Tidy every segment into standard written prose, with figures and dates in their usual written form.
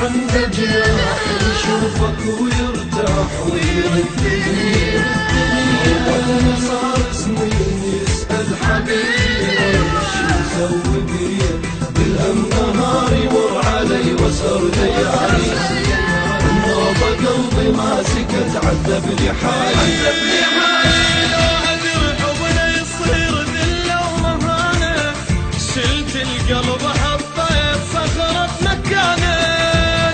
عنده جناح يشوفك ويرتاح ويردني وقتنا صار سنين يسأل حبيبي وش مسوي بيه بالهم نهار يمر علي واسهر ليالي النوبة قلبي ما سكت عذب لي حالي القلب حطيت صخرة مكانه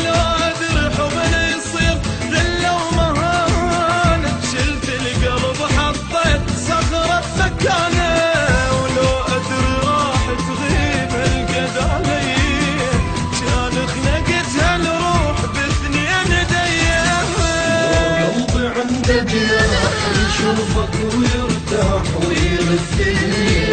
لو أدري حبنا يصير ذلة ومهانة شلت القلب حطيت صخرة مكانه ولو أدري راح تغيب هالقد علي كان خنقتها الروح باثنين ديه قلبي عنده جناح يشوفك ويرتاح ويردني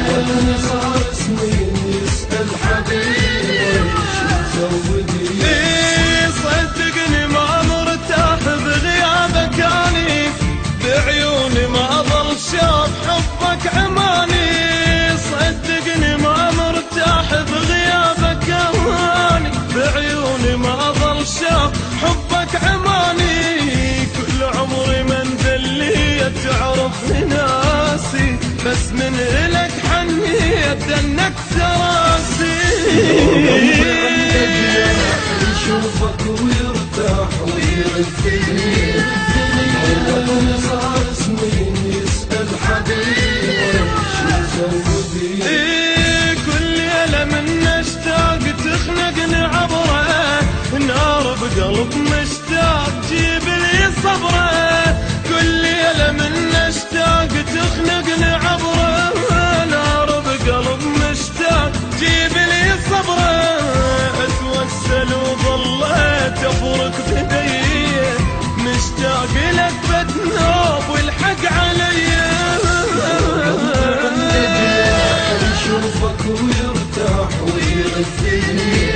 وقتنا صار سنين يسأل حبيبي وش مسوي بيه صدقني ما مرتاح بغيابك اني بعيوني ما ظل شاف حبك عماني صدقني ما مرتاح بغيابك اني بعيوني ما ظل شاف حبك عماني كل عمري من ذلي تعرفني ناسي بس من إلك حنيت انك تراسي يشوفك ويرتاح ويردني وقتنا صار سنين يسأل حبيبي وش مسوي بيه كل ليلة من اشتاق تخنقني عبره نار بقلب مشتاق جيب لي صبره كل ليلة من اشتاق تخنقني عبره نار بقلب مشتاق جيب لي صبره اتوسل وظليت افرك بدي مشتاق لك بتنوب والحق علي يشوفك ويرتاح ويردني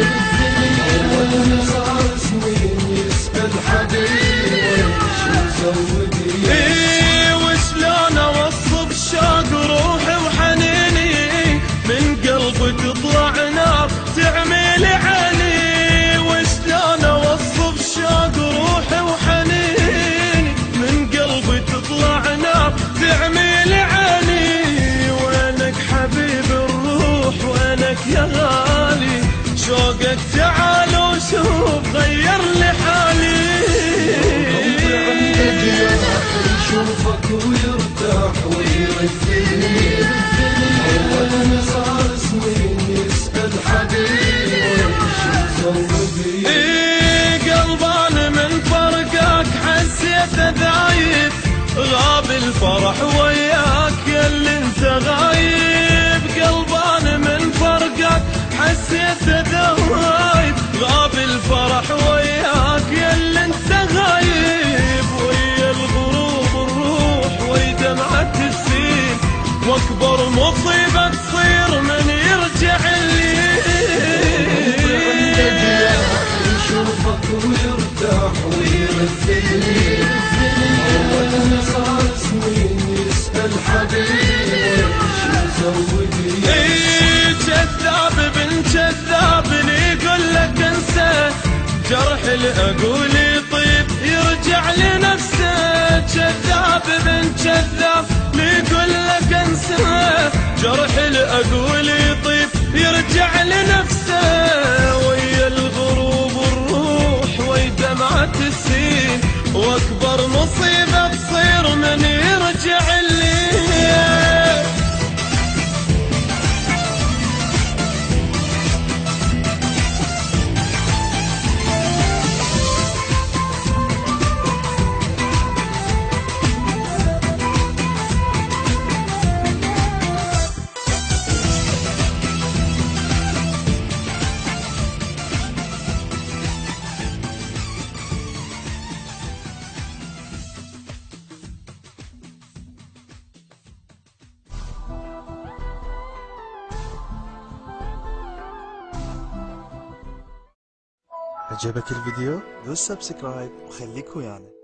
وقتنا صار سنين يسأل حبيبي وش مسوي بيه وشلون اوصف شوق روحي وحنيني من قلبي تطلع نار تعمي لي عيني وشلون اوصف شوق روحي وحنيني من قلبي تطلع نار تعمي لي عيني وينك حبيب الروح وينك يا غالي شوقك تعال وشوف غير لي حالي يشوفك ويرتاح ويردني وقتنا صار سنين يسأل حبيبي وش مسوي بيه قلبان من فرقك حسيت ذايب غاب الفرح وياك ياللي انت غايب قلبان من فرقك حسيت ذايب غاب الفرح وياك ياللي انت غايب ويا الغروب الروح ويا دمعة السين واكبر مصيبة تصير من يرجع الليل يشوفك ويرتاح ويردني وقتنا صار سنين يسأل حبيبي وش مسوي بيه كذاب بن كذاب اللي يقول لك انسى جرح اللي اقول يطيب يرجع لنفسه كذاب بن كذاب اللي يقول لك انسى جرح اللي اقول يطيب يرجع لنفسه ويا الغروب الروح ويا دمعة السين واكبر مصيبة تصير من يرجع الليل عجبك الفيديو؟ دوس سبسكرايب وخليك ويانا.